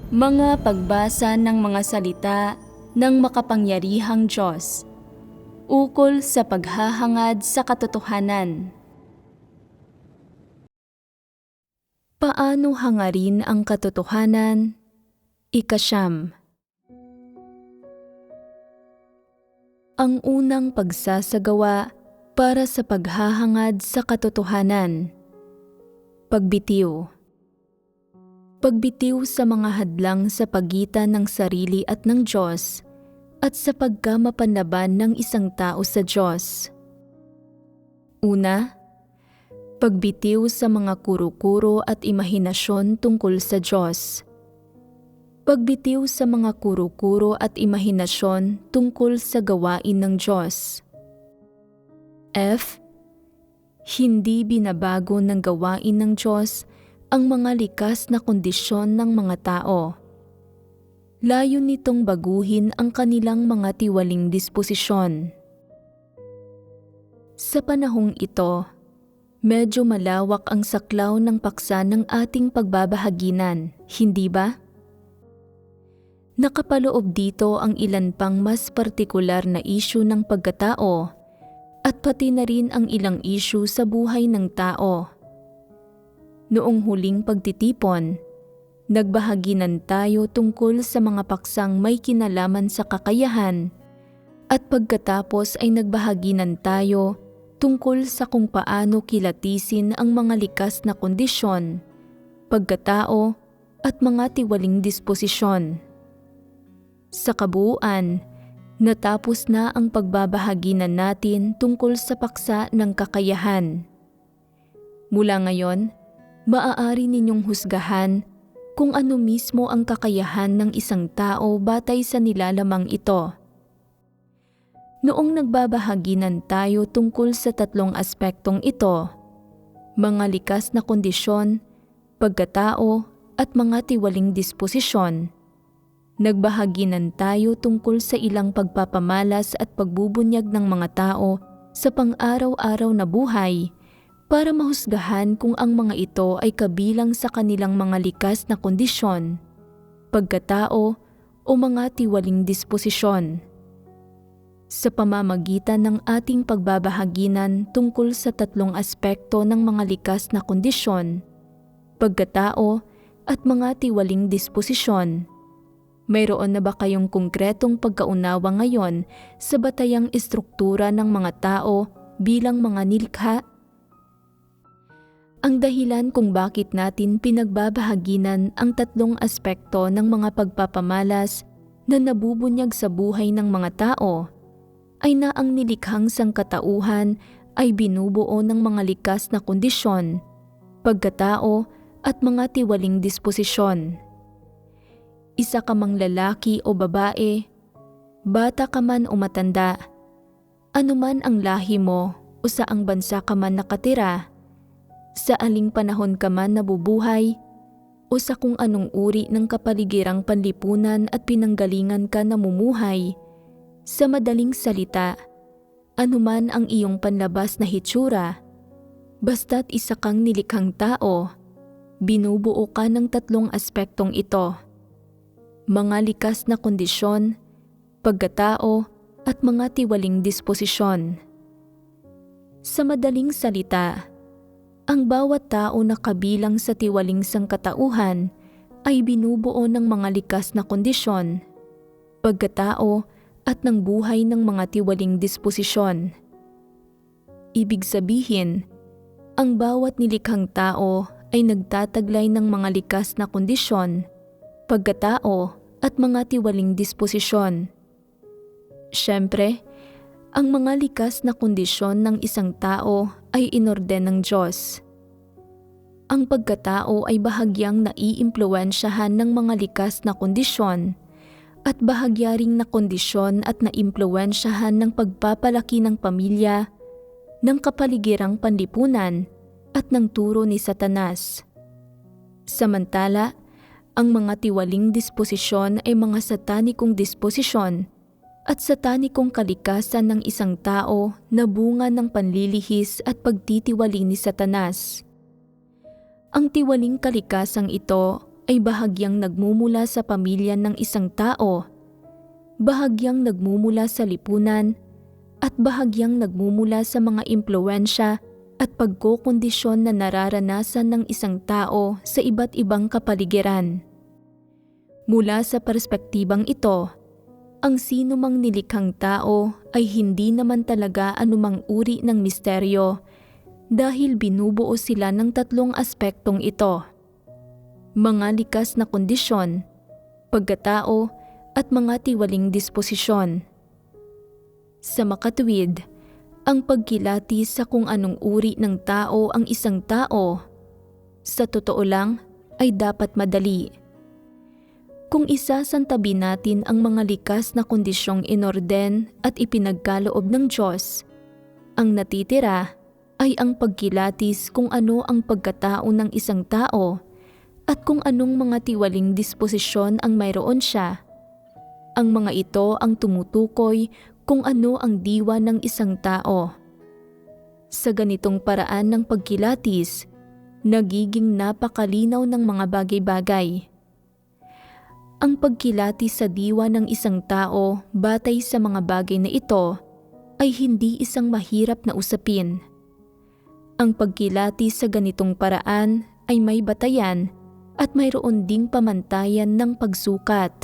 Mga pagbasa ng mga salita ng makapangyarihang Diyos ukol sa paghahangad sa katotohanan. Paano hangarin ang katotohanan? Ika-9. Ang unang pagsasagawa para sa paghahangad sa katotohanan. Pagbitiw. Pagbitiw sa mga hadlang sa pagitan ng sarili at ng Diyos at sa pagkamapanlaban ng isang tao sa Diyos. Una, pagbitiw sa mga kuro-kuro at imahinasyon tungkol sa Diyos. Pagbitiw sa mga kuro-kuro at imahinasyon tungkol sa gawain ng Diyos. F. Hindi binabago ng gawain ng Diyos ang mga likas na kondisyon ng mga tao. Layo nitong baguhin ang kanilang mga tiwaling disposisyon. Sa panahong ito, medyo malawak ang saklaw ng paksa ng ating pagbabahaginan, hindi ba? Nakapaloob dito ang ilan pang mas partikular na isyu ng pagkatao at pati na rin ang ilang isyu sa buhay ng tao. Noong huling pagtitipon, nagbahaginan tayo tungkol sa mga paksang may kinalaman sa kakayahan at pagkatapos ay nagbahaginan tayo tungkol sa kung paano kilatisin ang mga likas na kondisyon, pagkatao at mga tiwaling disposisyon. Sa kabuuan, natapos na ang pagbabahaginan natin tungkol sa paksa ng kakayahan. Mula ngayon, maaari ninyong husgahan kung ano mismo ang kakayahan ng isang tao batay sa nilalamang ito. Noong nagbabahaginan tayo tungkol sa tatlong aspektong ito, mga likas na kondisyon, pagkatao at mga tiwaling disposisyon, nagbahaginan tayo tungkol sa ilang pagpapamalas at pagbubunyag ng mga tao sa pang-araw-araw na buhay para mahusgahan kung ang mga ito ay kabilang sa kanilang mga likas na kondisyon, pagkatao o mga tiwaling disposisyon. Sa pamamagitan ng ating pagbabahaginan tungkol sa tatlong aspekto ng mga likas na kondisyon, pagkatao at mga tiwaling disposisyon, mayroon na ba kayong konkretong pagkaunawa ngayon sa batayang estruktura ng mga tao bilang mga nilikha? Ang dahilan kung bakit natin pinagbabahaginan ang tatlong aspekto ng mga pagpapamalas na nabubunyag sa buhay ng mga tao ay na ang nilikhang sangkatauhan ay binubuo ng mga likas na kondisyon, pagkatao at mga tiwaling disposisyon. Isa ka mang lalaki o babae, bata ka man o matanda, anuman ang lahi mo o saang bansa ka man nakatira, sa aling panahon ka man nabubuhay, o sa kung anong uri ng kapaligirang panlipunan at pinanggalingan ka namumuhay, sa madaling salita, anuman ang iyong panlabas na hitsura, basta't isa kang nilikhang tao, binubuo ka ng tatlong aspektong ito: mga likas na kondisyon, pagkatao at mga tiwaling disposisyon. Sa madaling salita, ang bawat tao na kabilang sa tiwaling sangkatauhan ay binubuo ng mga likas na kondisyon, pagkatao at ng buhay ng mga tiwaling disposisyon. Ibig sabihin, ang bawat nilikhang tao ay nagtataglay ng mga likas na kondisyon, pagkatao at mga tiwaling disposisyon. Siyempre, ang mga likas na kondisyon ng isang tao ay inorden ng Diyos. Ang pagkatao ay bahagyang naiimpluwensyahan ng mga likas na kondisyon at bahagyaring na kondisyon at naimpluwensyahan ng pagpapalaki ng pamilya, ng kapaligirang panlipunan at ng turo ni Satanas. Samantala, ang mga tiwaling disposisyon ay mga satanikong disposisyon at satanikong kalikasan ng isang tao na bunga ng panlilihis at pagtitiwali ni Satanas. Ang tiwaling kalikasang ito ay bahagyang nagmumula sa pamilya ng isang tao, bahagyang nagmumula sa lipunan, at bahagyang nagmumula sa mga impluwensya at pagkokondisyon na nararanasan ng isang tao sa iba't ibang kapaligiran. Mula sa perspektibang ito, ang sinumang nilikhang tao ay hindi naman talaga anumang uri ng misteryo dahil binubuo sila ng tatlong aspektong ito: mga likas na kondisyon, pagkatao, at mga tiwaling disposisyon. Sa makatuwid, ang pagkilati sa kung anong uri ng tao ang isang tao, sa totoo lang, ay dapat madali. Kung isasantabi natin ang mga likas na kondisyong inorden at ipinagkaloob ng Diyos, ang natitira ay ang pagkilatis kung ano ang pagkatao ng isang tao at kung anong mga tiwaling disposisyon ang mayroon siya. Ang mga ito ang tumutukoy kung ano ang diwa ng isang tao. Sa ganitong paraan ng pagkilatis, nagiging napakalinaw ng mga bagay-bagay. Ang pagkilatis sa diwa ng isang tao batay sa mga bagay na ito ay hindi isang mahirap na usapin. Ang pagkilatis sa ganitong paraan ay may batayan at mayroon ding pamantayan ng pagsukat.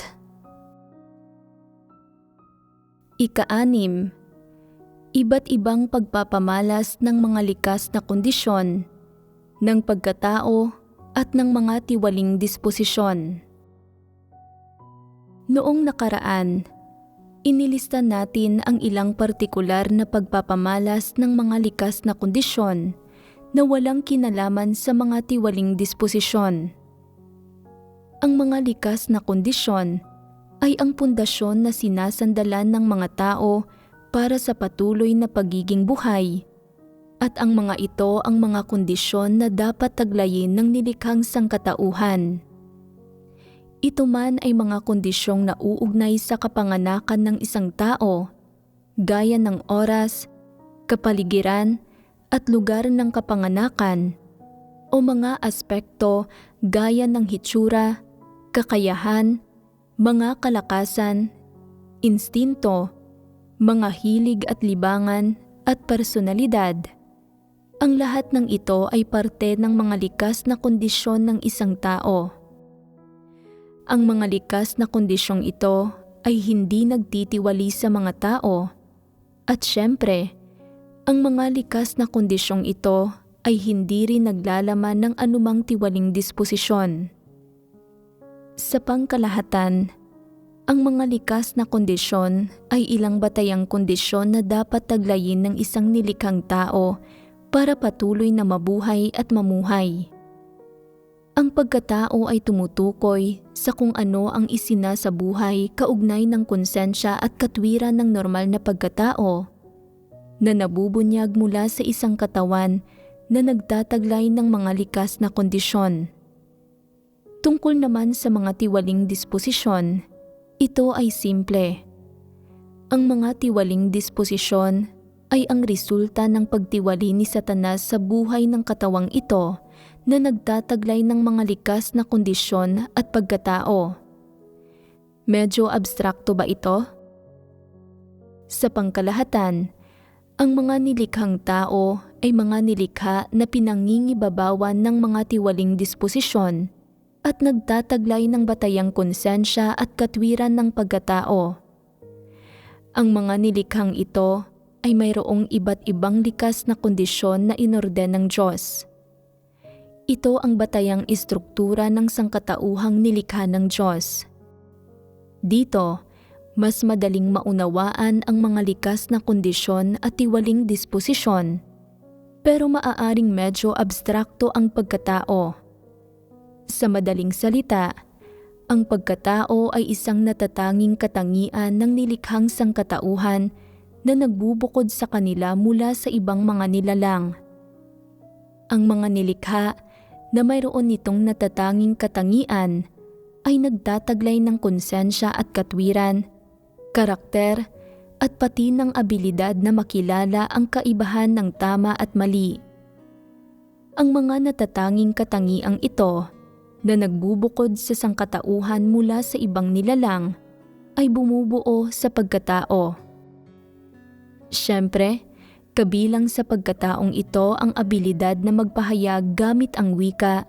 Ika-6, iba't ibang pagpapamalas ng mga likas na kondisyon, ng pagkatao at ng mga tiwaling disposisyon. Noong nakaraan, inilista natin ang ilang partikular na pagpapamalas ng mga likas na kondisyon na walang kinalaman sa mga tiwaling disposisyon. Ang mga likas na kondisyon ay ang pundasyon na sinasandalan ng mga tao para sa patuloy na pagiging buhay, at ang mga ito ang mga kondisyon na dapat taglayin ng nilikhang sangkatauhan. Ito man ay mga kondisyong nauugnay sa kapanganakan ng isang tao, gaya ng oras, kapaligiran, at lugar ng kapanganakan, o mga aspekto gaya ng hitsura, kakayahan, mga kalakasan, instinto, mga hilig at libangan, at personalidad. Ang lahat ng ito ay parte ng mga likas na kondisyon ng isang tao. Ang mga likas na kondisyong ito ay hindi nagtitiwali sa mga tao, at syempre, ang mga likas na kondisyong ito ay hindi rin naglalaman ng anumang tiwaling disposisyon. Sa pangkalahatan, ang mga likas na kondisyon ay ilang batayang kondisyon na dapat taglayin ng isang nilikhang tao para patuloy na mabuhay at mamuhay. Ang pagkatao ay tumutukoy sa kung ano ang isinasabuhay kaugnay ng konsensya at katwiran ng normal na pagkatao na nabubunyag mula sa isang katawan na nagtataglay ng mga likas na kondisyon. Tungkol naman sa mga tiwaling disposisyon, ito ay simple. Ang mga tiwaling disposisyon ay ang resulta ng pagtiwali ni Satanas sa buhay ng katawang ito na nagtataglay ng mga likas na kondisyon at pagkatao. Medyo abstrakto ba ito? Sa pangkalahatan, ang mga nilikhang tao ay mga nilikha na pinangingibabawan ng mga tiwaling disposisyon at nagtataglay ng batayang konsensya at katwiran ng pagkatao. Ang mga nilikhang ito ay mayroong iba't ibang likas na kondisyon na inorden ng Diyos. Ito ang batayang istruktura ng sangkatauhang nilikha ng Diyos. Dito, mas madaling maunawaan ang mga likas na kondisyon at tiwaling disposisyon, pero maaaring medyo abstrakto ang pagkatao. Sa madaling salita, ang pagkatao ay isang natatanging katangian ng nilikhang sangkatauhan na nagbubukod sa kanila mula sa ibang mga nilalang. Ang mga nilikha na mayroon nitong natatanging katangian ay nagtataglay ng konsensya at katwiran, karakter, at pati ng abilidad na makilala ang kaibahan ng tama at mali. Ang mga natatanging katangiang ito na nagbubukod sa sangkatauhan mula sa ibang nilalang ay bumubuo sa pagkatao. Siyempre, kabilang sa pagkataong ito ang abilidad na magpahayag gamit ang wika,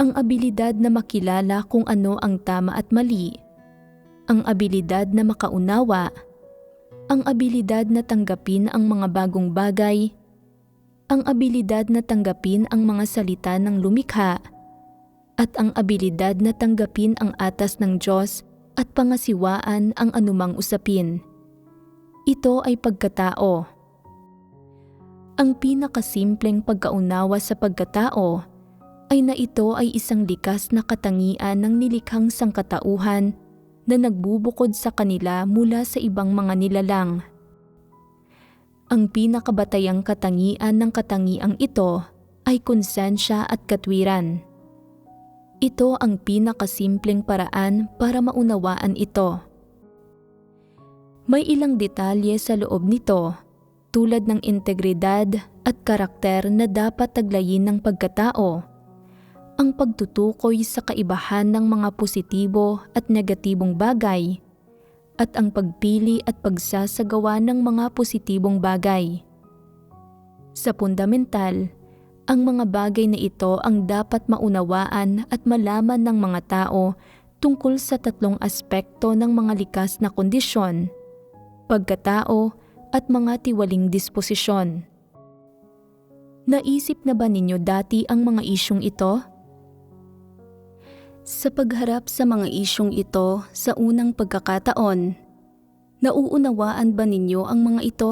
ang abilidad na makilala kung ano ang tama at mali, ang abilidad na makaunawa, ang abilidad na tanggapin ang mga bagong bagay, ang abilidad na tanggapin ang mga salita ng lumikha, at ang abilidad na tanggapin ang atas ng Diyos at pangasiwaan ang anumang usapin. Ito ay pagkatao. Ang pinakasimpleng pagkaunawa sa pagkatao ay na ito ay isang likas na katangian ng nilikhang sangkatauhan na nagbubukod sa kanila mula sa ibang mga nilalang. Ang pinakabatayang katangian ng katangiang ito ay konsensya at katwiran. Ito ang pinakasimpleng paraan para maunawaan ito. May ilang detalye sa loob nito, tulad ng integridad at karakter na dapat taglayin ng pagkatao, ang pagtutukoy sa kaibahan ng mga positibo at negatibong bagay, at ang pagpili at pagsasagawa ng mga positibong bagay. Sa fundamental, ang mga bagay na ito ang dapat maunawaan at malaman ng mga tao tungkol sa tatlong aspekto ng mga likas na kondisyon, pagkatao at mga tiwaling disposisyon. Naisip na ba ninyo dati ang mga isyong ito? Sa pagharap sa mga isyong ito sa unang pagkakataon, nauunawaan ba ninyo ang mga ito?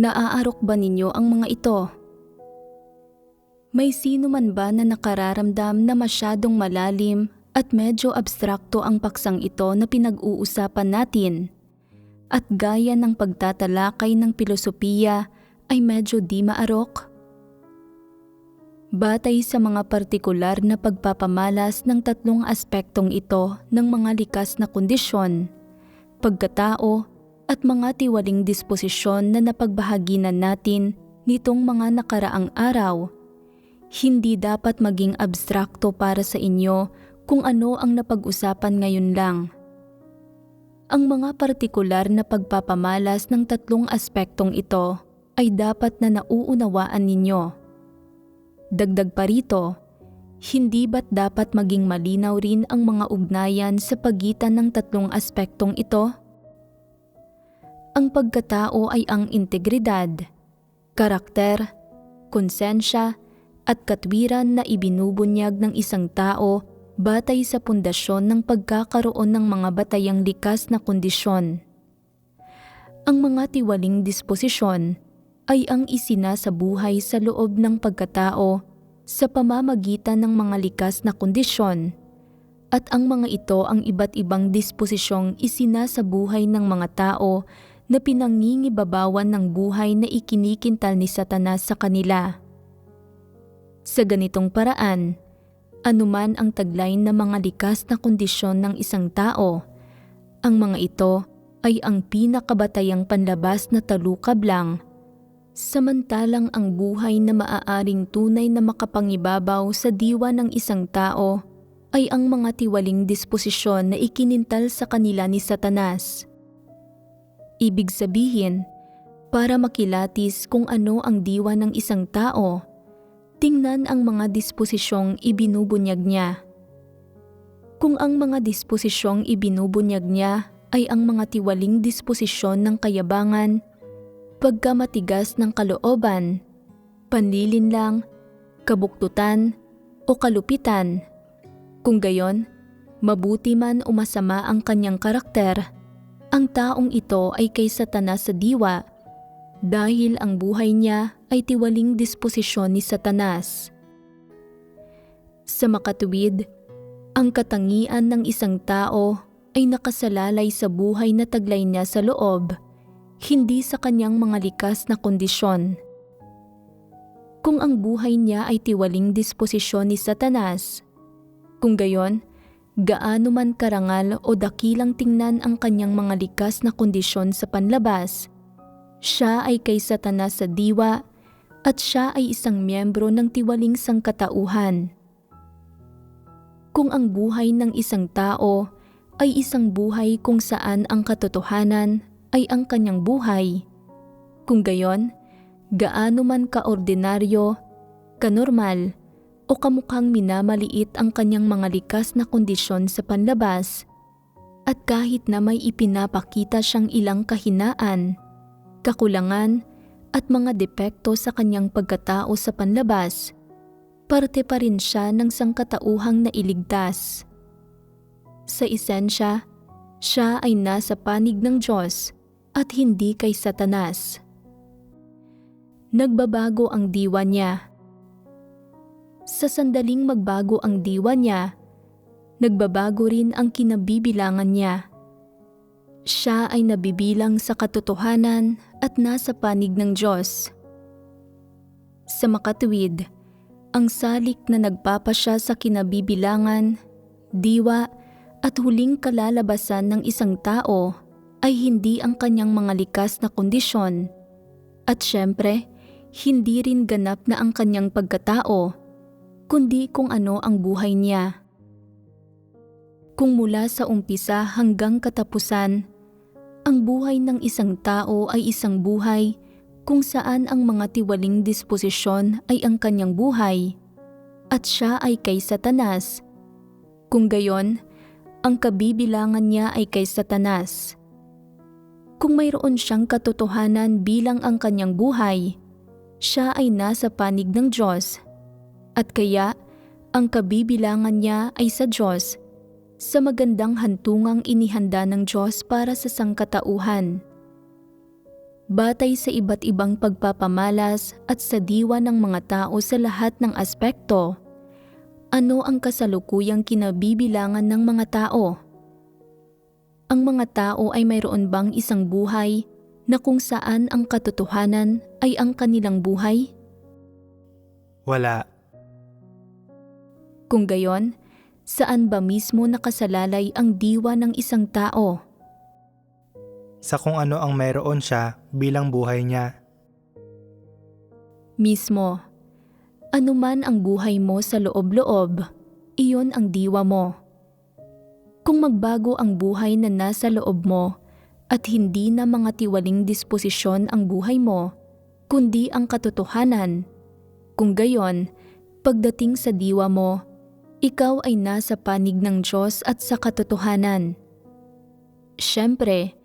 Naaarok ba ninyo ang mga ito? May sino man ba na nakararamdam na masyadong malalim at medyo abstrakto ang paksang ito na pinag-uusapan natin? At gaya ng pagtatalakay ng pilosopiya ay medyo di maarok? Batay sa mga partikular na pagpapamalas ng tatlong aspektong ito ng mga likas na kondisyon, pagkatao at mga tiwaling disposisyon na napagbahaginan natin nitong mga nakaraang araw, hindi dapat maging abstrakto para sa inyo kung ano ang napag-usapan ngayon lang. Ang mga partikular na pagpapamalas ng tatlong aspektong ito ay dapat na nauunawaan ninyo. Dagdag pa rito, hindi ba't dapat maging malinaw rin ang mga ugnayan sa pagitan ng tatlong aspektong ito? Ang pagkatao ay ang integridad, karakter, konsensya, at katwiran na ibinubunyag ng isang tao batay sa pundasyon ng pagkakaroon ng mga batayang likas na kondisyon. Ang mga tiwaling disposisyon ay ang isinasabuhay sa loob ng pagkatao sa pamamagitan ng mga likas na kondisyon, at ang mga ito ang iba't ibang disposisyong isinasabuhay ng mga tao na pinangingibabawan ng buhay na ikinikintal ni Satanas sa kanila. Sa ganitong paraan, anuman ang tagline ng mga likas na kondisyon ng isang tao, ang mga ito ay ang pinakabatayang panlabas na talukab lang, samantalang ang buhay na maaaring tunay na makapangibabaw sa diwa ng isang tao ay ang mga tiwaling disposisyon na ikinintal sa kanila ni Satanas. Ibig sabihin, para makilatis kung ano ang diwa ng isang tao, tingnan ang mga disposisyong ibinubunyag niya. Kung ang mga disposisyong ibinubunyag niya ay ang mga tiwaling disposisyon ng kayabangan, pagkamatigas ng kalooban, panlilinlang, kabuktutan, o kalupitan. Kung gayon, mabuti man o masama ang kanyang karakter, ang taong ito ay kay Satanas sa diwa dahil ang buhay niya ay tiwaling disposisyon ni Satanas. Sa makatuwid, ang katangian ng isang tao ay nakasalalay sa buhay na taglay niya sa loob, hindi sa kanyang mga likas na kondisyon. Kung ang buhay niya ay tiwaling disposisyon ni Satanas, kung gayon, gaano man karangal o dakilang tingnan ang kanyang mga likas na kondisyon sa panlabas, siya ay kay Satanas sa diwa at siya ay isang miyembro ng tiwaling sangkatauhan. Kung ang buhay ng isang tao ay isang buhay kung saan ang katotohanan ay ang kanyang buhay, kung gayon, gaano man kaordinaryo, kanormal, o kamukhang minamaliit ang kanyang mga likas na kondisyon sa panlabas, at kahit na may ipinapakita siyang ilang kahinaan, kakulangan, at mga depekto sa kanyang pagkatao sa panlabas, parte pa rin siya ng sangkatauhang nailigtas. Sa esensya, siya ay nasa panig ng Diyos at hindi kay Satanas. Nagbabago ang diwa niya. Sa sandaling magbago ang diwa niya, nagbabago rin ang kinabibilangan niya. Siya ay nabibilang sa katotohanan at nasa panig ng Diyos. Sa makatuwid, ang salik na nagpapasya sa kinabibilangan, diwa at huling kalalabasan ng isang tao ay hindi ang kanyang mga likas na kondisyon, at syempre, hindi rin ganap na ang kanyang pagkatao, kundi kung ano ang buhay niya. Kung mula sa umpisa hanggang katapusan, ang buhay ng isang tao ay isang buhay kung saan ang mga tiwaling disposisyon ay ang kanyang buhay, at siya ay kay Satanas. Kung gayon, ang kabibilangan niya ay kay Satanas. Kung mayroon siyang katotohanan bilang ang kanyang buhay, siya ay nasa panig ng Diyos, at kaya ang kabibilangan niya ay sa Diyos, sa magandang hantungang inihanda ng Diyos para sa sangkatauhan. Batay sa iba't ibang pagpapamalas at sa diwa ng mga tao sa lahat ng aspekto, ano ang kasalukuyang kinabibilangan ng mga tao? Ang mga tao ay mayroon bang isang buhay na kung saan ang katotohanan ay ang kanilang buhay? Wala. Kung gayon, saan ba mismo nakasalalay ang diwa ng isang tao? Sa kung ano ang mayroon siya bilang buhay niya. Mismo, anuman ang buhay mo sa loob-loob, iyon ang diwa mo. Kung magbago ang buhay na nasa loob mo at hindi na mga tiwaling disposisyon ang buhay mo, kundi ang katotohanan, kung gayon, pagdating sa diwa mo, ikaw ay nasa panig ng Diyos at sa katotohanan. Siyempre,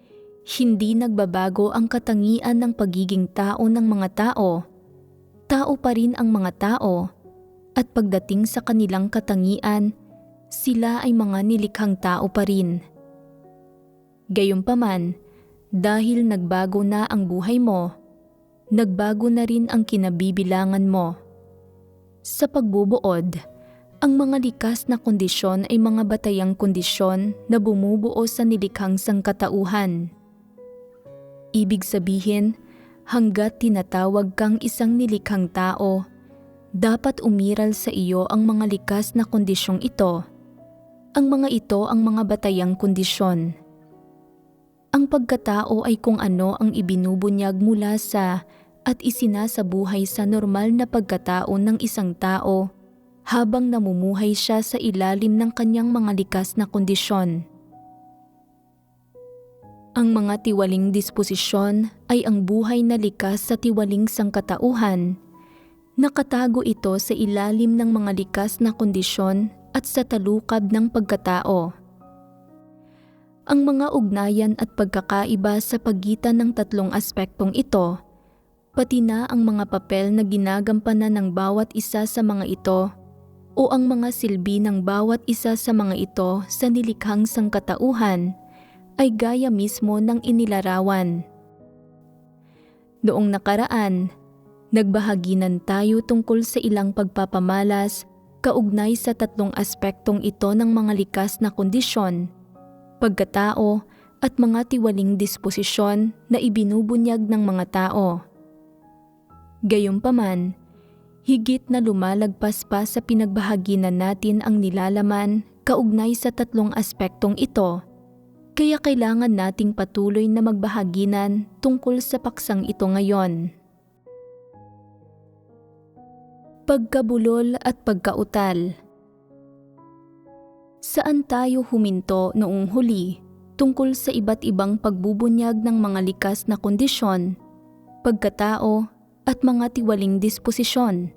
hindi nagbabago ang katangian ng pagiging tao ng mga tao. Tao pa rin ang mga tao, at pagdating sa kanilang katangian, sila ay mga nilikhang tao pa rin. Gayunpaman, dahil nagbago na ang buhay mo, nagbago na rin ang kinabibilangan mo. Sa pagbubuod, ang mga likas na kondisyon ay mga batayang kondisyon na bumubuo sa nilikhang sangkatauhan. Ibig sabihin, hanggat tinatawag kang isang nilikhang tao, dapat umiral sa iyo ang mga likas na kondisyong ito. Ang mga ito ang mga batayang kondisyon. Ang pagkatao ay kung ano ang ibinubunyag mula sa at isinasabuhay sa normal na pagkatao ng isang tao habang namumuhay siya sa ilalim ng kanyang mga likas na kondisyon. Ang mga tiwaling disposisyon ay ang buhay na likas sa tiwaling sangkatauhan. Nakatago ito sa ilalim ng mga likas na kondisyon at sa talukab ng pagkatao. Ang mga ugnayan at pagkakaiba sa pagitan ng tatlong aspektong ito, pati na ang mga papel na ginagampanan ng bawat isa sa mga ito o ang mga silbi ng bawat isa sa mga ito sa nilikhang sangkatauhan, ay gaya mismo ng inilarawan. Noong nakaraan, nagbahaginan tayo tungkol sa ilang pagpapamalas kaugnay sa tatlong aspektong ito ng mga likas na kondisyon, pagkatao at mga tiwaling disposisyon na ibinubunyag ng mga tao. Gayunpaman, higit na lumalagpas pa sa pinagbahaginan natin ang nilalaman kaugnay sa tatlong aspektong ito, kaya kailangan nating patuloy na magbahaginan tungkol sa paksang ito ngayon. Pagkabulol at pagkautal. Saan tayo huminto noong huli tungkol sa iba't ibang pagbubunyag ng mga likas na kondisyon, pagkatao at mga tiwaling disposisyon?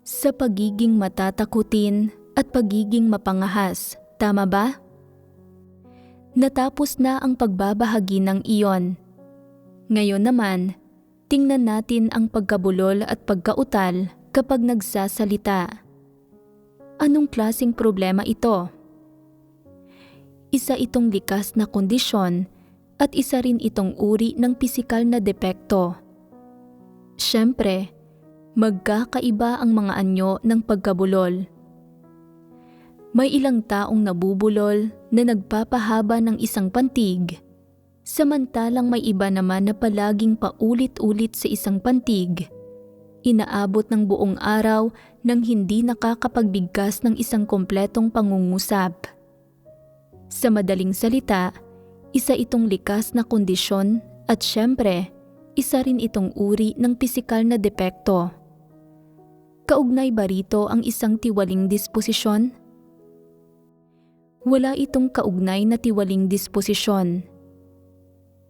Sa pagiging matatakutin at pagiging mapangahas, tama ba? Natapos na ang pagbabahagi ng iyon. Ngayon naman, tingnan natin ang pagkabulol at pagkautal kapag nagsasalita. Anong klaseng problema ito? Isa itong likas na kondisyon at isa rin itong uri ng pisikal na depekto. Siyempre, magkakaiba ang mga anyo ng pagkabulol. May ilang taong nabubulol na nagpapahaba ng isang pantig, samantalang may iba naman na palaging paulit-ulit sa isang pantig, inaabot ng buong araw nang hindi nakakapagbigkas ng isang kompletong pangungusap. Sa madaling salita, isa itong likas na kondisyon at syempre, isa rin itong uri ng pisikal na depekto. Kaugnay ba rito ang isang tiwaling disposisyon? Wala itong kaugnay na tiwaling disposisyon.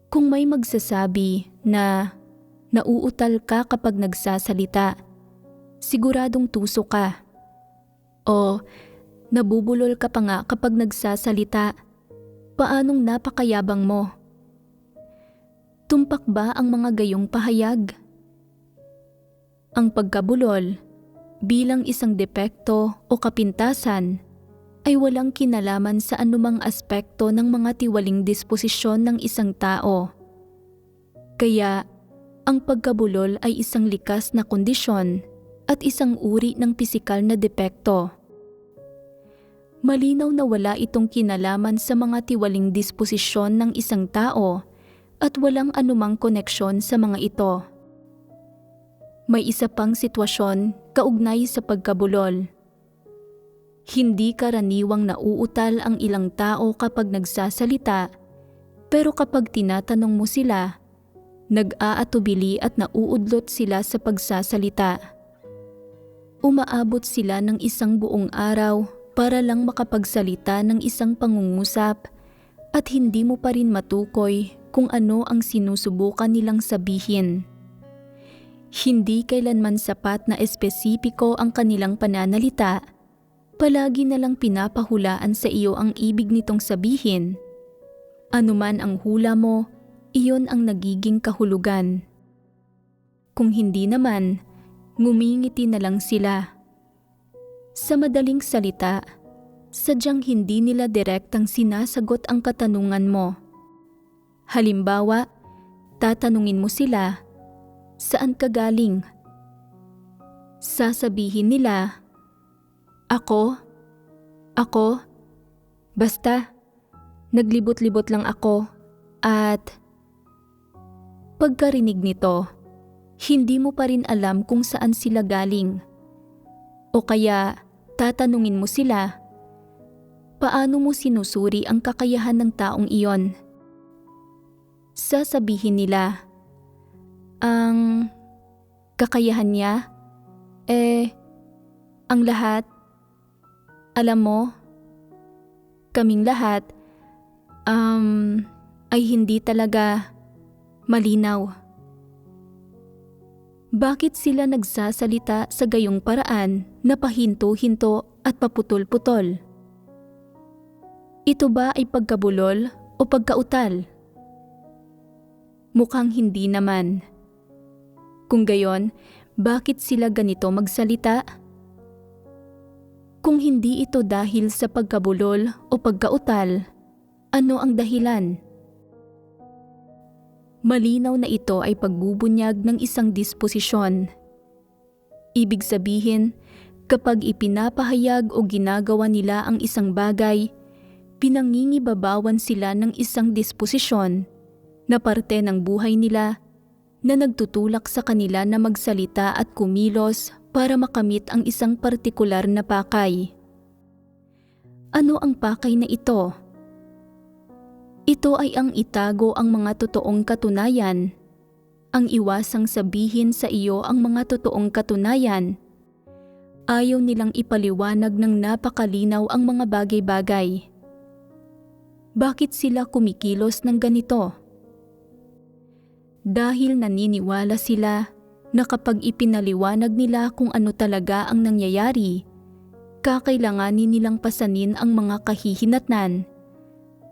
Kung may magsasabi na nauutal ka kapag nagsasalita, siguradong tuso ka. O nabubulol ka pa nga kapag nagsasalita, paanong napakayabang mo? Tumpak ba ang mga gayong pahayag? Ang pagkabulol bilang isang depekto o kapintasan ay walang kinalaman sa anumang aspekto ng mga tiwaling disposisyon ng isang tao. Kaya, ang pagkabulol ay isang likas na kondisyon at isang uri ng pisikal na depekto. Malinaw na wala itong kinalaman sa mga tiwaling disposisyon ng isang tao at walang anumang koneksyon sa mga ito. May isa pang sitwasyon kaugnay sa pagkabulol. Hindi karaniwang nauutal ang ilang tao kapag nagsasalita, pero kapag tinatanong mo sila, nag-aatubili at nauudlot sila sa pagsasalita. Umaabot sila ng isang buong araw para lang makapagsalita ng isang pangungusap at hindi mo pa rin matukoy kung ano ang sinusubukan nilang sabihin. Hindi kailanman sapat na espesipiko ang kanilang pananalita. Palagi na lang pinapahulaan sa iyo ang ibig nitong sabihin. Anuman ang hula mo, iyon ang nagiging kahulugan. Kung hindi naman, ngumingiti na lang sila. Sa madaling salita, sadyang hindi nila direktang sinasagot ang katanungan mo. Halimbawa, tatanungin mo sila, saan ka galing? Sasabihin nila, Ako, basta, naglibot-libot lang ako at pagkarinig nito, hindi mo pa rin alam kung saan sila galing. O kaya tatanungin mo sila, paano mo sinusuri ang kakayahan ng taong iyon? Sasabihin nila, ang kakayahan niya, ang lahat, alam mo, kaming lahat, ay hindi talaga malinaw. Bakit sila nagsasalita sa gayong paraan na pahinto-hinto at paputol-putol? Ito ba ay pagkabulol o pagkautal? Mukhang hindi naman. Kung gayon, bakit sila ganito magsalita? Kung hindi ito dahil sa pagkabulol o pagkautal, ano ang dahilan? Malinaw na ito ay pagbubunyag ng isang disposisyon. Ibig sabihin, kapag ipinapahayag o ginagawa nila ang isang bagay, pinangingibabawan sila ng isang disposisyon na parte ng buhay nila na nagtutulak sa kanila na magsalita at kumilos para makamit ang isang partikular na pakay. Ano ang pakay na ito? Ito ay ang itago ang mga totoong katunayan, ang iwasang sabihin sa iyo ang mga totoong katunayan, Ayaw nilang ipaliwanag ng napakalinaw ang mga bagay-bagay. Bakit sila kumikilos ng ganito? Dahil naniniwala sila na kapag ipinaliwanag nila kung ano talaga ang nangyayari, kakailanganin nilang pasanin ang mga kahihinatnan.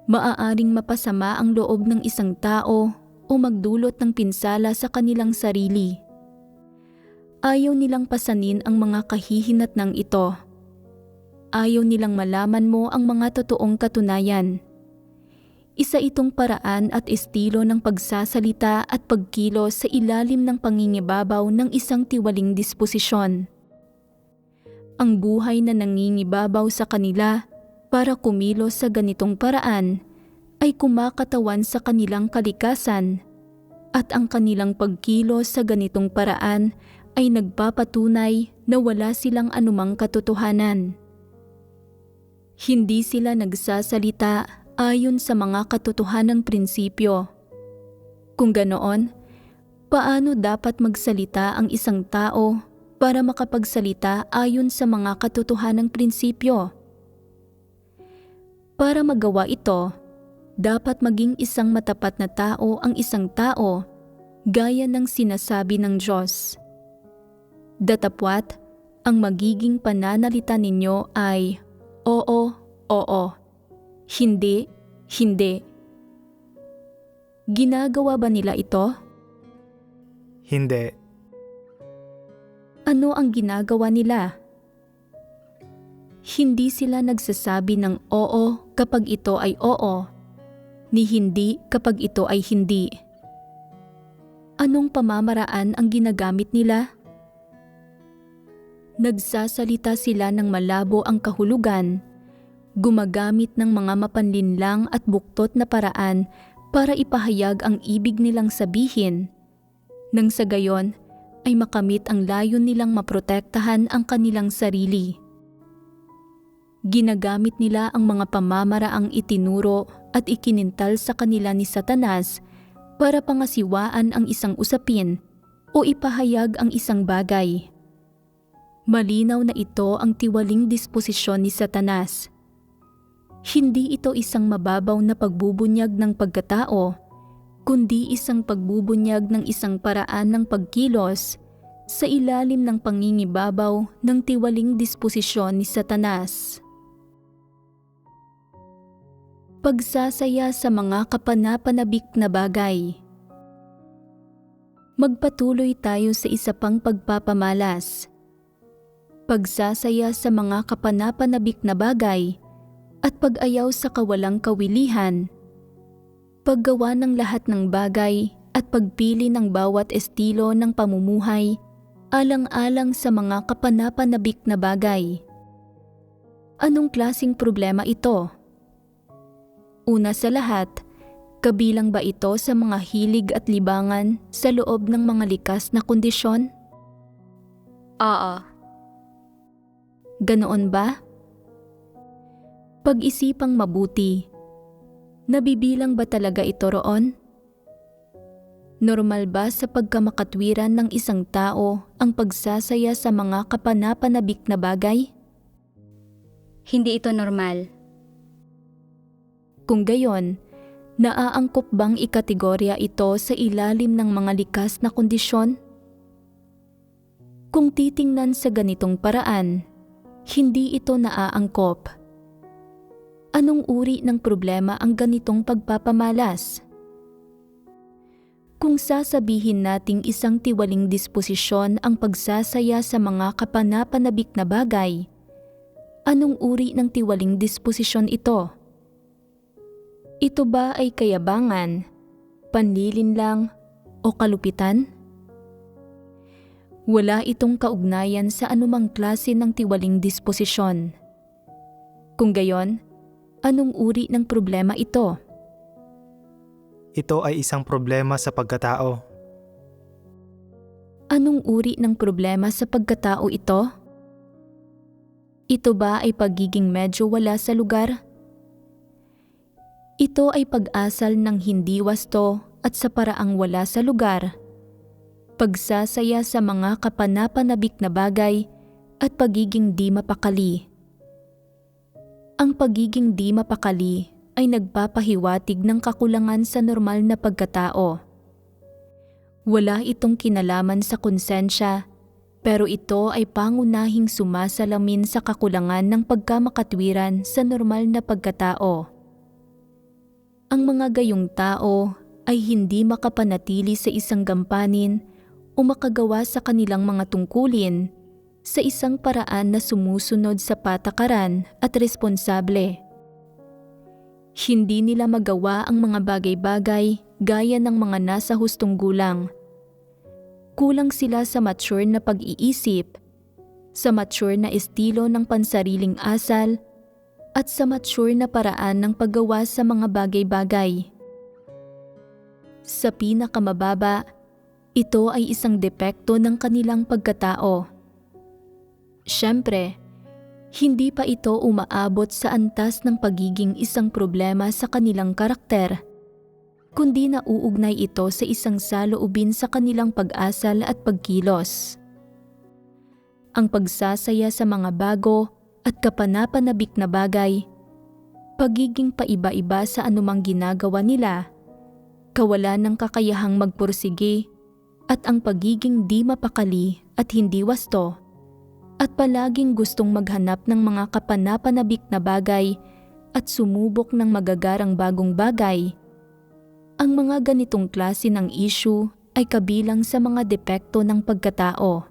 Maaaring mapasama ang loob ng isang tao o magdulot ng pinsala sa kanilang sarili. Ayaw nilang pasanin ang mga kahihinatnang ito. Ayaw nilang malaman mo ang mga totoong katunayan. Isa itong paraan at estilo ng pagsasalita at pagkilos sa ilalim ng pangingibabaw ng isang tiwaling disposisyon. Ang buhay na nangingibabaw sa kanila para kumilos sa ganitong paraan ay kumakatawan sa kanilang kalikasan, at ang kanilang pagkilos sa ganitong paraan ay nagpapatunay na wala silang anumang katotohanan. Hindi sila nagsasalita ayon sa mga katotohanang prinsipyo. Kung ganoon, paano dapat magsalita ang isang tao para makapagsalita ayon sa mga katotohanang prinsipyo? Para magawa ito, dapat maging isang matapat na tao ang isang tao, gaya ng sinasabi ng Diyos. Datapwat, ang magiging pananalita ninyo ay oo, oo, hindi, hindi. Ginagawa ba nila ito? Hindi. Ano ang ginagawa nila? Hindi sila nagsasabi ng oo kapag ito ay oo, ni hindi kapag ito ay hindi. Anong pamamaraan ang ginagamit nila? Nagsasalita sila ng malabo ang kahulugan, gumagamit ng mga mapanlinlang at buktot na paraan para ipahayag ang ibig nilang sabihin, nang sa gayon ay makamit ang layon nilang maprotektahan ang kanilang sarili. Ginagamit nila ang mga pamamaraang itinuro at ikinintal sa kanila ni Satanas para pangasiwaan ang isang usapin o ipahayag ang isang bagay. Malinaw na ito ang tiwaling disposisyon ni Satanas. Hindi ito isang mababaw na pagbubunyag ng pagkatao, kundi isang pagbubunyag ng isang paraan ng pagkilos sa ilalim ng pangingibabaw ng tiwaling disposisyon ni Satanas. Pagsasaya sa mga kapanapanabik na bagay. Magpatuloy tayo sa isa pang pagpapamalas. Pagsasaya sa mga kapanapanabik na bagay at pag-ayaw sa kawalang kawilihan. Paggawa ng lahat ng bagay at pagpili ng bawat estilo ng pamumuhay alang-alang sa mga kapanapanabik na bagay. Anong klaseng problema ito? Una sa lahat, kabilang ba ito sa mga hilig at libangan sa loob ng mga likas na kondisyon? Oo. Ganoon ba? Pag-isipang mabuti, nabibilang ba talaga ito roon? Normal ba sa pagkamakatwiran ng isang tao ang pagsasaya sa mga kapanapanabik na bagay? Hindi ito normal. Kung gayon, naaangkop bang ikategorya ito sa ilalim ng mga likas na kondisyon? Kung titingnan sa ganitong paraan, hindi ito naaangkop. Anong uri ng problema ang ganitong pagpapamalas? Kung sasabihin nating isang tiwaling disposisyon ang pagsasaya sa mga kapanapanabik na bagay, anong uri ng tiwaling disposisyon ito? Ito ba ay kayabangan, panlilinlang, o kalupitan? Wala itong kaugnayan sa anumang klase ng tiwaling disposisyon. Kung gayon, anong uri ng problema ito? Ito ay isang problema sa pagkatao. Anong uri ng problema sa pagkatao ito? Ito ba ay pagiging medyo wala sa lugar? Ito ay pag-asal ng hindi wasto at sa paraang wala sa lugar. Pagsasaya sa mga kapanapanabik na bagay at pagiging di mapakali. Ang pagiging di mapakali ay nagpapahiwatig ng kakulangan sa normal na pagkatao. Wala itong kinalaman sa konsensya, pero ito ay pangunahing sumasalamin sa kakulangan ng pagkamakatwiran sa normal na pagkatao. Ang mga gayong tao ay hindi makapanatili sa isang gampanin o makagawa sa kanilang mga tungkulin sa isang paraan na sumusunod sa patakaran at responsable. Hindi nila magawa ang mga bagay-bagay gaya ng mga nasa hustong gulang. Kulang sila sa mature na pag-iisip, sa mature na estilo ng pansariling asal, at sa mature na paraan ng paggawa sa mga bagay-bagay. Sa pinakamababa, ito ay isang depekto ng kanilang pagkatao. Siyempre, hindi pa ito umaabot sa antas ng pagiging isang problema sa kanilang karakter, kundi nauugnay ito sa isang saloobin sa kanilang pag-asal at pagkilos. Ang pagsasaya sa mga bago at kapanapanabik na bagay, pagiging paiba-iba sa anumang ginagawa nila, kawalan ng kakayahang magpursige, at ang pagiging di mapakali at hindi wasto, at palaging gustong maghanap ng mga kapanapanabik na bagay at sumubok ng magagarang bagong bagay. Ang mga ganitong klase ng issue ay kabilang sa mga depekto ng pagkatao.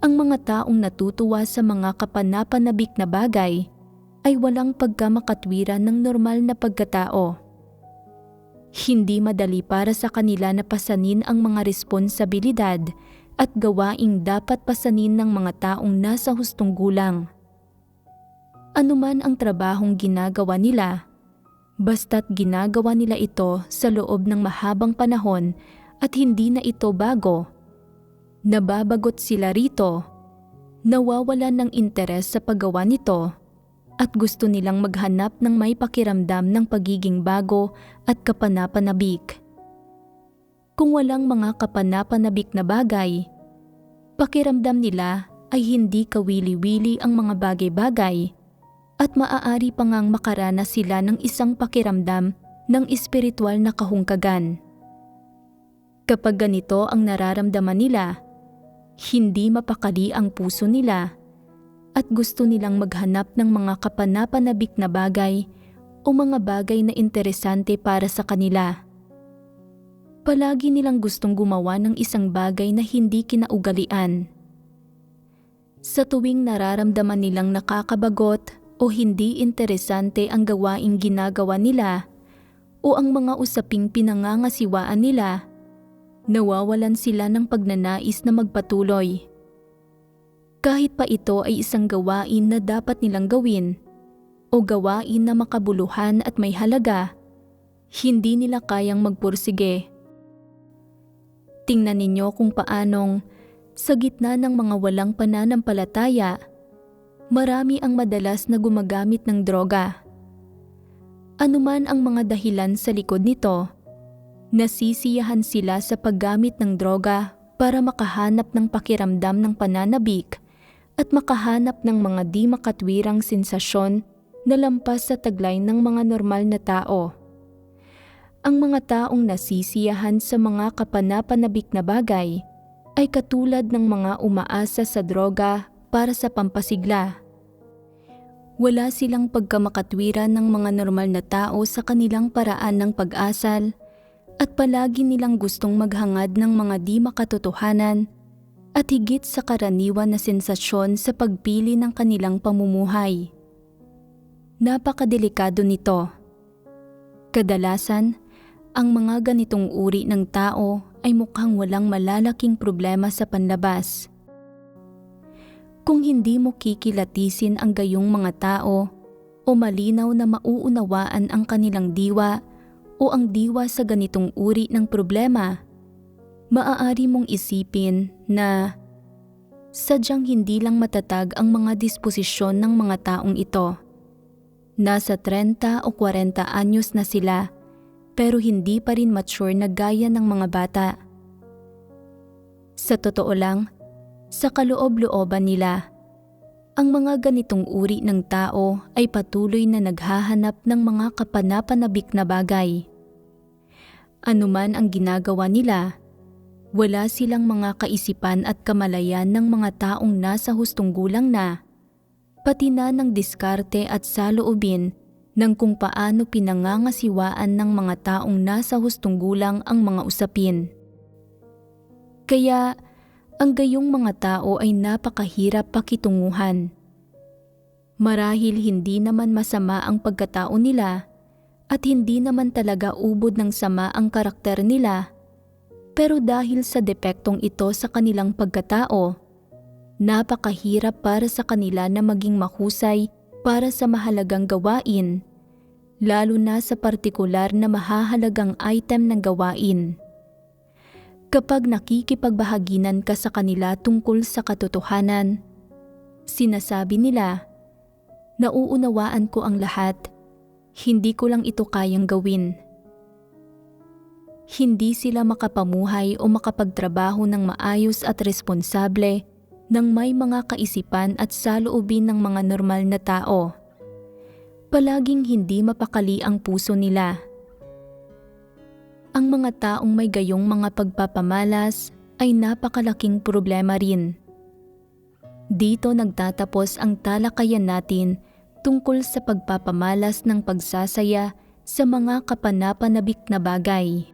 Ang mga taong natutuwa sa mga kapanapanabik na bagay ay walang pagkamakatwiran ng normal na pagkatao. Hindi madali para sa kanila na pasanin ang mga responsibilidad at gawaing dapat pasanin ng mga taong nasa hustong gulang. Anuman ang trabahong ginagawa nila, basta't ginagawa nila ito sa loob ng mahabang panahon at hindi na ito bago, nababagot sila rito, nawawalan ng interes sa paggawa nito, at gusto nilang maghanap ng may pakiramdam ng pagiging bago at kapanapanabik. Kung walang mga kapanapanabik na bagay, pakiramdam nila ay hindi kawili-wili ang mga bagay-bagay at maaari pa ngang makaranas sila ng isang pakiramdam ng espiritual na kahungkagan. Kapag ganito ang nararamdaman nila, hindi mapakali ang puso nila at gusto nilang maghanap ng mga kapanapanabik na bagay o mga bagay na interesante para sa kanila. Palagi nilang gustong gumawa ng isang bagay na hindi kinaugalian. Sa tuwing nararamdaman nilang nakakabagot o hindi interesante ang gawaing ginagawa nila o ang mga usaping pinangangasiwaan nila, nawawalan sila ng pagnanais na magpatuloy. Kahit pa ito ay isang gawain na dapat nilang gawin o gawain na makabuluhan at may halaga, hindi nila kayang magpursige. Tingnan ninyo kung paanong, sa gitna ng mga walang pananampalataya, marami ang madalas na gumagamit ng droga. Anuman ang mga dahilan sa likod nito, nasisiyahan sila sa paggamit ng droga para makahanap ng pakiramdam ng pananabik at makahanap ng mga di makatwirang sensasyon na lampas sa taglay ng mga normal na tao. Ang mga taong nasisiyahan sa mga kapanapanabik na bagay ay katulad ng mga umaasa sa droga para sa pampasigla. Wala silang pagkamakatwiran ng mga normal na tao sa kanilang paraan ng pag-asal at palagi nilang gustong maghangad ng mga di makatotohanan at higit sa karaniwan na sensasyon sa pagpili ng kanilang pamumuhay. Napakadelikado nito. Kadalasan, ang mga ganitong uri ng tao ay mukhang walang malalaking problema sa panlabas. Kung hindi mo kikilatisin ang gayong mga tao o malinaw na mauunawaan ang kanilang diwa o ang diwa sa ganitong uri ng problema, maaari mong isipin na sadyang hindi lang matatag ang mga disposisyon ng mga taong ito. Nasa 30 o 40 anyos na sila pero hindi pa rin mature na gaya ng mga bata. Sa totoo lang, Sa kaloob-looban nila, ang mga ganitong uri ng tao ay patuloy na naghahanap ng mga kapanapanabik na bagay. Anuman ang ginagawa nila, wala silang mga kaisipan at kamalayan ng mga taong nasa hustong gulang na, pati na ng diskarte at saloobin ng kung paano pinangangasiwaan ng mga taong nasa hustong gulang ang mga usapin. Kaya, ang gayong mga tao ay napakahirap pakitunguhan. Marahil hindi naman masama ang pagkatao nila at hindi naman talaga ubod ng sama ang karakter nila, pero dahil sa depektong ito sa kanilang pagkatao, napakahirap para sa kanila na maging mahusay para sa mahalagang gawain, lalo na sa partikular na mahahalagang item ng gawain. Kapag nakikipagbahaginan ka sa kanila tungkol sa katotohanan, sinasabi nila, "Nauunawaan ko ang lahat, hindi ko lang ito kayang gawin." Hindi sila makapamuhay o makapagtrabaho ng maayos at responsable nang may mga kaisipan at saloobin ng mga normal na tao. Palaging hindi mapakali ang puso nila. Ang mga taong may gayong mga pagpapamalas ay napakalaking problema rin. Dito nagtatapos ang talakayan natin tungkol sa pagpapamalas ng pagsasaya sa mga kapanapanabik na bagay.